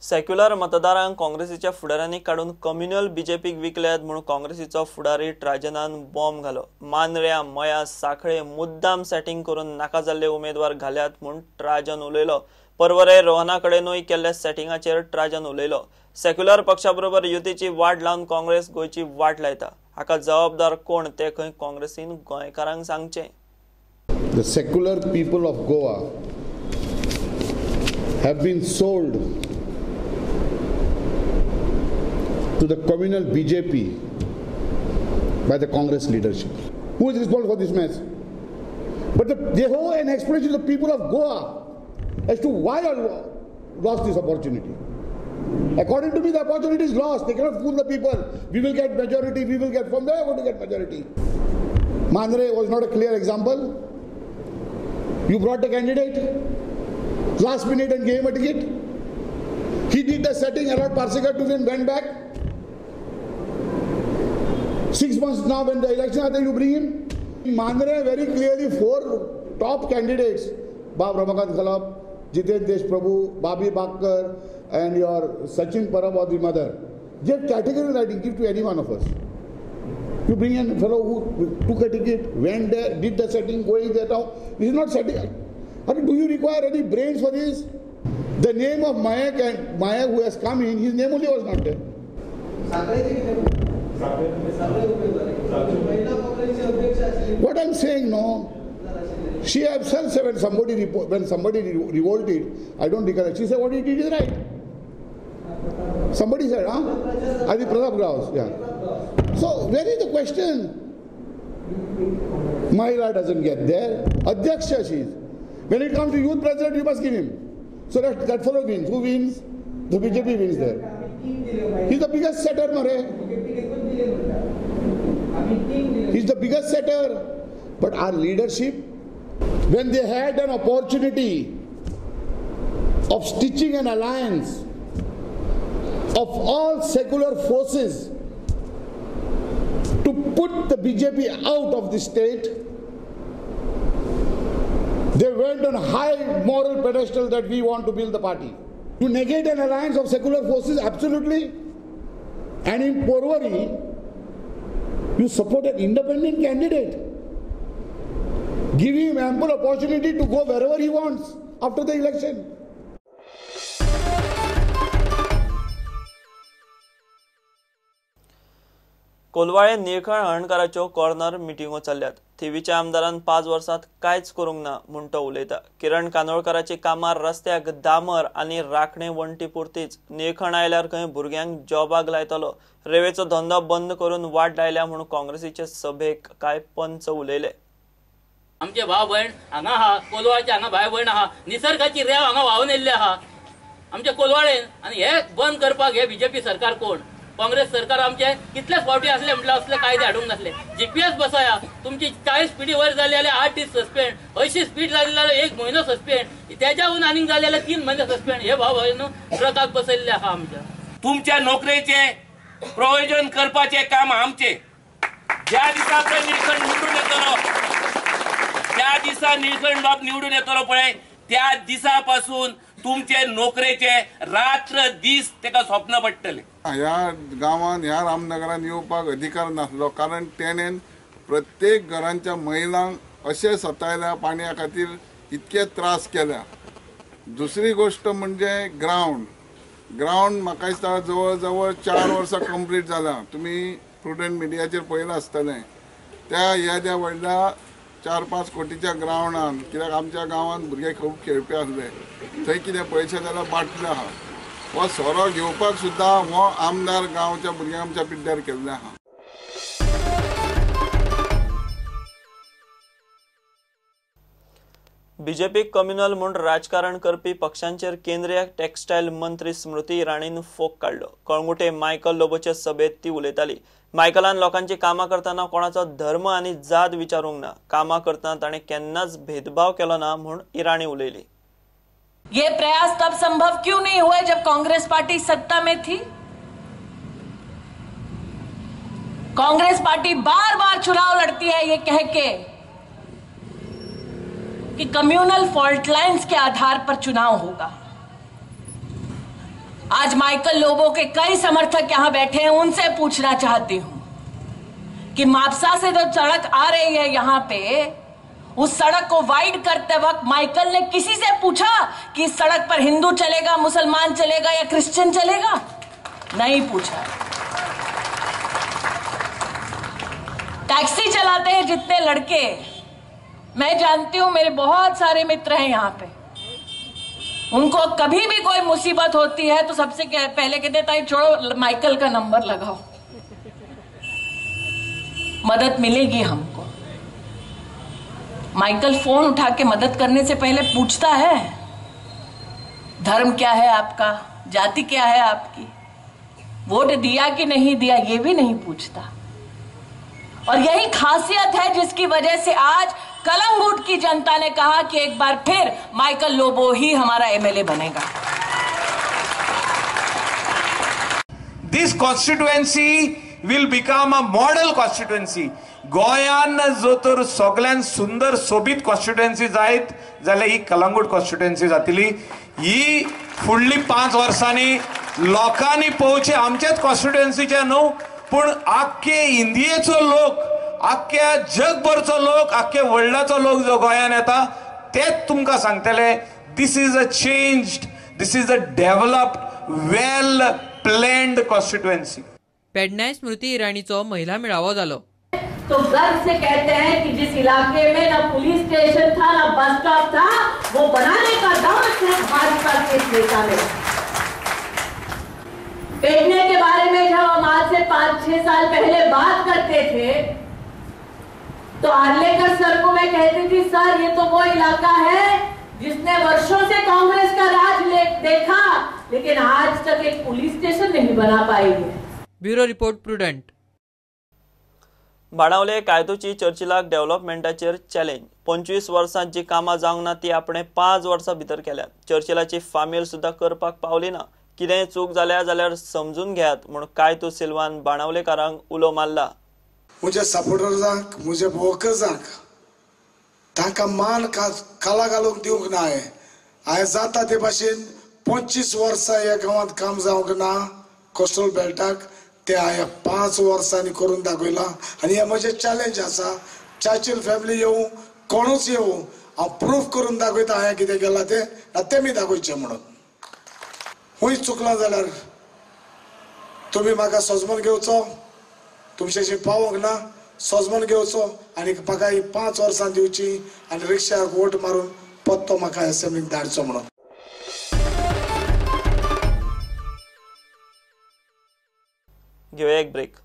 Secular मतदारांक काँग्रेसीच्या फुडाऱ्यांनी काढून कम्युनल बीजेपीक विकल्यात म्हणून काँग्रेसीचो फुडारी राजनान बॉम्ब घालो। मांद्र्या, मया, साखळे मुद्दाम सेटिंग करून नाका जाल्ले उमेदवार घाल्यात म्हणून राजन उलयलो। परवरे रोहना कडेनूय केल्ल्या सेटिंगाचेर राजन उलयलो। सेक्युलर पक्षाबरोबर युतीची वाट लावन काँग्रेस गोयची वाट लायता। हाका जबाबदार कोण ते खंय काँग्रेसीन गोंयकारांक सांगचें। The secular people of Goa have been sold to the communal BJP by the Congress leadership. Who is responsible for this mess? But they owe an explanation to the people of Goa as to why I lost this opportunity. According to me, the opportunity is lost. They cannot fool the people. We will get majority. We will get. From where are going to get majority? Mandre was not a clear example. You brought the candidate last minute and gave him a ticket. He did the setting, allowed Parsika to win, went back. 6 months now when the election are there, you bring him. Mandre very clearly 4 top candidates, Bab Ramakant Khalab, Jiten Deshprabhu, Babi Bakkar and your Sachin Parab or the mother. Just category writing, give to any one of us. You bring in a fellow who took a ticket, went there, did the setting, going there now. This is not setting. I mean, do you require any brains for this? The name of Maya who has come in, his name only was not there. What I'm saying, no. She herself said when somebody revolted, I don't recollect. She said what he did is right. Somebody said, Adi Pratap Graus, yeah. So where is the question? Mahila doesn't get there. Adhyaksha she is. When it comes to youth president, you must give him. So that fellow wins. Who wins? The BJP wins there. He's the biggest setter, Mare. He's the biggest setter. But our leadership, when they had an opportunity of stitching an alliance of all secular forces to put the BJP out of the state, they went on high moral pedestal that we want to build the party. To negate an alliance of secular forces, absolutely. And in Porwari, you support an independent candidate. Give him ample opportunity to go wherever he wants after the election. कोलवाळे निळखळ हणकाराच्यो corner मिटिंगो चल्ल्यात। थिवीच्या आमदारान 5 वर्सात कांयच करूंक ना म्हूण तो उलयता। किरण कानोळकराची कामां रस्त्याक डांबर आनी राखणे वण्टी पुरतीच। निळखण आयल्यार खंय भुरग्यांक जॉबाक लायतलो। रेवेचो धंदो बंद करून वाट लायल्या म्हूण काँग्रेसीचे सभेक कांय पंच उलयले। आमचे भाव भयण हांगा आहा, कोलवाळचे हांगा भाय भयण आहा, निसर्गाची रेंव हांगा व्हांवन येयल्ली आहा आमच्या कोलवाळेन। आनी हे बंद करपाक हे बीजेपी सरकार कोण? काँग्रेस सरकार आमचे कितलेच फावटी असले म्हटलं असले कायदे हाडूंक नासले। जीपीएस बसया, तुमची 40 स्पीडी वयर जाली जाल्यार 8 दीस सस्पेंड, 80 स्पीड जाली जाल्यार 1 म्हयनो सस्पेंड, त्याच्याहून आनीक जाले जाल्यार 3 महिने सस्पेंड। हे भाव भयण ट्रकाक बसयल्ले आहा आमच्या। तुमच्या नोकरेचे प्रोविजन करपाचे काम आमचे। ज्या दिसा निळखंड निवडून येतलो, त्या दिसा निळखंड बाब निवडून येतलो पळय, त्या दिसापासून तुमचे नोकरेचे रात्र दीस तेका स्वप्न पडटले। ह्या गांवांत ह्या रामनगरान येवपाक अधिकार नासलो, कारण तेणेन प्रत्येक घरांच्या महिलांक अशें सतायल्या, पाणया खातीर इतके त्रास केल्या। दुसरी गोष्ट म्हणजे ग्राउंड म्हाका दिसता जवळ जवळ 4 वर्सां कंप्लीट जाल्या। तुमी प्रुडंट मिडियाचेर पळयलां आसतलें। त्या ह्या व्हडल्या 4-5 कोटीच्या ग्राउंडान, कित्याक आमच्या गांवांत भुरगे खूब खेळपी आसले, थंय कितें पयशे जाल्यार बाटले आहा। हो सोरो घेवपाक सुद्दां हो आमदार गांवच्या भुरग्यांक आमच्या पिड्ड्यार केल्ले आहा। बीजेपी कम्युनल म्हूण राजकारण करपी पक्षांचेर केंद्रीय टेक्स्टायल मंत्री स्मृती इराणीन फोग काडलो। कळंगुटे मायकल लोबोचे सभेत ती उलयताली। मायकलान लोकांची कामां करतना कोणाचो धर्म आनी जात विचारूंक ना। कामां करतना ताणें केन्नाच भेदभाव केलो ना म्हूण इराणी उलयली। ये प्रयास तब संभव क्यों नहीं हुए जब कांग्रेस पार्टी सत्ता में थी? कांग्रेस पार्टी बार बार चुनाव लड़ती है ये कह के कि कम्युनल फॉल्ट लाइंस के आधार पर चुनाव होगा। आज माइकल लोबो के कई समर्थक यहां बैठे हैं, उनसे पूछना चाहती हूं कि मापसा से जो सड़क आ रही है यहां पे, उस सड़क को वाइड करते वक्त माइकल ने किसी से पूछा कि इस सड़क पर हिंदू चलेगा, मुसलमान चलेगा या क्रिश्चियन चलेगा? नहीं पूछा। टैक्सी चलाते हैं जितने लड़के मैं जानती हूं, मेरे बहुत सारे मित्र हैं यहां पे, उनको कभी भी कोई मुसीबत होती है तो सबसे पहले कहते हैं छोड़ो माइकल का नंबर लगाओ, मदद मिलेगी हमको। माइकल फोन उठा के मदद करने से पहले पूछता है धर्म क्या है आपका, जाति क्या है आपकी, वोट दिया कि नहीं दिया, ये भी नहीं पूछता। और यही खासियत है जिसकी वजह से आज कलंगुट की जनता ने कहा कि एक बार फिर माइकल लोबो ही हमारा एमएलए बनेगा। This constituency will become a model constituency. गोयान जो तर सगळ्यान सुंदर सोबीत कॉन्स्टिट्युएन्सीज आहेत जाल्यार ही कलंगूट कॉन्स्टिट्युएन्सी जातली। ही फुडली 5 वर्सांनी लोकांनी पळोवचे आमच्याच कॉन्स्टिट्युएन्सीचे न्हू पण आख्खे इंडियेचो लोक, आख्ख्या जगभरचो लोक, आख्खे वर्ल्डाचो लोक जो गोंयान येता तेच तुमकां सांगतले this is a changed, this is a developed well planned constituency. पेडण्यां स्मृती इराणीचो महिला मेळावो जालो। तो गर्व से कहते हैं कि जिस इलाके में ना पुलिस स्टेशन था ना बस स्टॉप था, वो बनाने का दम सिर्फ भाजपा के नेता में। पेडने के बारे में जब हम आज से 5-6 साल पहले बात करते थे तो आर्लेकर सर को मैं कहती थी, सर ये तो वो इलाका है जिसने वर्षों से कांग्रेस का राज देखा, लेकिन आज तक एक पुलिस स्टेशन नहीं बना पाई है। Bureau report prudent. बाणावले कायदोची चर्चिलाक डेव्हलपमेंटाचेर चॅलेंज। 25 वर्सांत जी कामां जावंक ना ती आपणे 5 वर्सां भितर केल्यात। चर्चिलाची फामील सुद्दां करपाक पावली ना। कितेंय चूक जाल्या जाल्यार समजून घेयात म्हूण कायतो सिल्वान बाणावलेकारांक उलो मारला। मुझे सपोर्टर्सांक, मुझे वर्कर्सांक तांकां मान काला घालूंक दिवंक ना हांवें जाता ते भाशेन 25 वर्सां ह्या गांवांत काम जावंक ना कोस्टल बेल्टाक, ते हांवें 5 वर्सांनी करून दाखयलां आनी हें म्हजें चॅलेंज आसा। चार्चिल फॅमिली येवं, कोणूच येवं, हांव प्रूफ करून दाखयता हांवें कितें केलां तें, तेमी दाखोवचें म्हणून। खूंय चुकलां जाल्यार तुमी म्हाका सजमून घेवचो, तुमचेशी पावोंक ना, सजमून घेवचो आनी म्हाका ही 5 वर्सां दिवची आनी रिक्षाक वोट मारून पत्तो म्हाका असेंब्लीक धाडचो म्हणून। घेऊया एक ब्रेक।